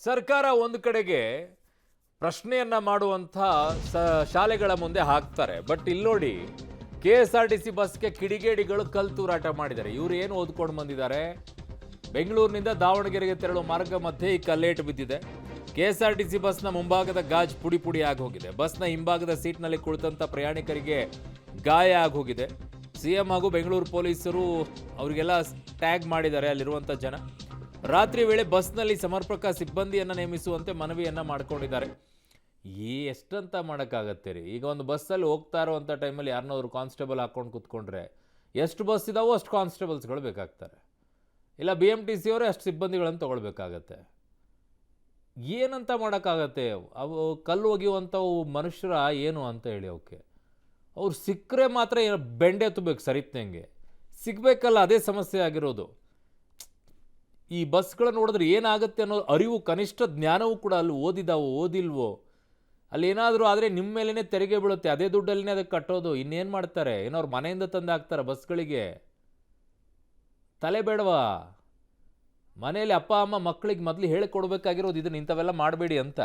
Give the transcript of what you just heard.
ಸರ್ಕಾರ ಒಂದು ಕಡೆಗೆ ಪ್ರಶ್ನೆಯನ್ನ ಮಾಡುವಂಥ ಶಾಲೆಗಳ ಮುಂದೆ ಹಾಕ್ತಾರೆ. ಬಟ್ ಇಲ್ಲಿ ನೋಡಿ, KSRTC ಬಸ್ಗೆ ಕಿಡಿಗೇಡಿಗಳು ಕಲ್ಲು ತೂರಾಟ ಮಾಡಿದ್ದಾರೆ. ಇವರು ಏನು ಓದ್ಕೊಂಡು ಬಂದಿದ್ದಾರೆ? ಬೆಂಗಳೂರಿನಿಂದ ದಾವಣಗೆರೆಗೆ ತೆರಳುವ ಮಾರ್ಗ ಮಧ್ಯೆ ಈ ಕಲ್ಲೇಟು ಬಿದ್ದಿದೆ. KSRTC ಬಸ್ನ ಮುಂಭಾಗದ ಗಾಜ್ ಪುಡಿ ಪುಡಿ ಆಗೋಗಿದೆ. ಬಸ್ನ ಹಿಂಭಾಗದ ಸೀಟ್ನಲ್ಲಿ ಕುಳಿತಂತ ಪ್ರಯಾಣಿಕರಿಗೆ ಗಾಯ ಆಗೋಗಿದೆ. ಸಿಎಂ ಹಾಗೂ ಬೆಂಗಳೂರು ಪೊಲೀಸರು ಅವರಿಗೆಲ್ಲ ಟ್ಯಾಗ್ ಮಾಡಿದ್ದಾರೆ ಅಲ್ಲಿರುವಂಥ ಜನ. ರಾತ್ರಿ ವೇಳೆ ಬಸ್ನಲ್ಲಿ ಸಮರ್ಪಕ ಸಿಬ್ಬಂದಿಯನ್ನು ನೇಮಿಸುವಂತೆ ಮನವಿಯನ್ನು ಮಾಡ್ಕೊಂಡಿದ್ದಾರೆ. ಎಷ್ಟಂತ ಮಾಡೋಕ್ಕಾಗತ್ತೆ ರೀ? ಈಗ ಒಂದು ಬಸ್ಸಲ್ಲಿ ಹೋಗ್ತಾ ಇರೋವಂಥ ಟೈಮಲ್ಲಿ ಯಾರನ್ನಾದ್ರು ಕಾನ್ಸ್ಟೇಬಲ್ ಹಾಕ್ಕೊಂಡು ಕೂತ್ಕೊಂಡ್ರೆ ಎಷ್ಟು ಬಸ್ ಇದಾವೋ ಅಷ್ಟು ಕಾನ್ಸ್ಟೇಬಲ್ಸ್ಗಳು ಬೇಕಾಗ್ತಾರೆ. ಇಲ್ಲ BMTC ಅವರೇ ಅಷ್ಟು ಸಿಬ್ಬಂದಿಗಳನ್ನು ತೊಗೊಳ್ಬೇಕಾಗತ್ತೆ. ಏನಂತ ಮಾಡೋಕ್ಕಾಗತ್ತೆ? ಅವು ಕಲ್ಲು ಒಗೆಯುವಂಥವು ಮನುಷ್ಯರ ಏನು ಅಂತ ಹೇಳಿ ಅವಕ್ಕೆ ಅವ್ರು ಸಿಕ್ಕರೆ ಮಾತ್ರ ಬೆಂಡೆ ತುಬೇಕು ಸರಿತ್ನಂಗೆ ಸಿಗಬೇಕಲ್ಲ. ಅದೇ ಸಮಸ್ಯೆ ಆಗಿರೋದು. ಈ ಬಸ್ಗಳನ್ನು ನೋಡಿದ್ರೆ ಏನಾಗುತ್ತೆ ಅನ್ನೋ ಅರಿವು, ಕನಿಷ್ಠ ಜ್ಞಾನವೂ ಕೂಡ ಅಲ್ಲಿ ಓದಿದಾವೋ ಓದಿಲ್ವೋ, ಅಲ್ಲಿ ಏನಾದರೂ ಆದರೆ ನಿಮ್ಮ ಮೇಲೇ ತೆರಿಗೆ ಬೀಳುತ್ತೆ. ಅದೇ ದುಡ್ಡಲ್ಲೇ ಅದಕ್ಕೆ ಕಟ್ಟೋದು. ಇನ್ನೇನು ಮಾಡ್ತಾರೆ? ಏನೋ ಅವ್ರ ಮನೆಯಿಂದ ತಂದು ಹಾಕ್ತಾರೆ ಬಸ್ಗಳಿಗೆ. ತಲೆ ಬೇಡವಾ? ಮನೆಯಲ್ಲಿ ಅಪ್ಪ ಅಮ್ಮ ಮಕ್ಕಳಿಗೆ ಮೊದಲು ಹೇಳಿಕೊಡ್ಬೇಕಾಗಿರೋದು ಇದನ್ನು, ಇಂಥವೆಲ್ಲ ಮಾಡಬೇಡಿ ಅಂತ.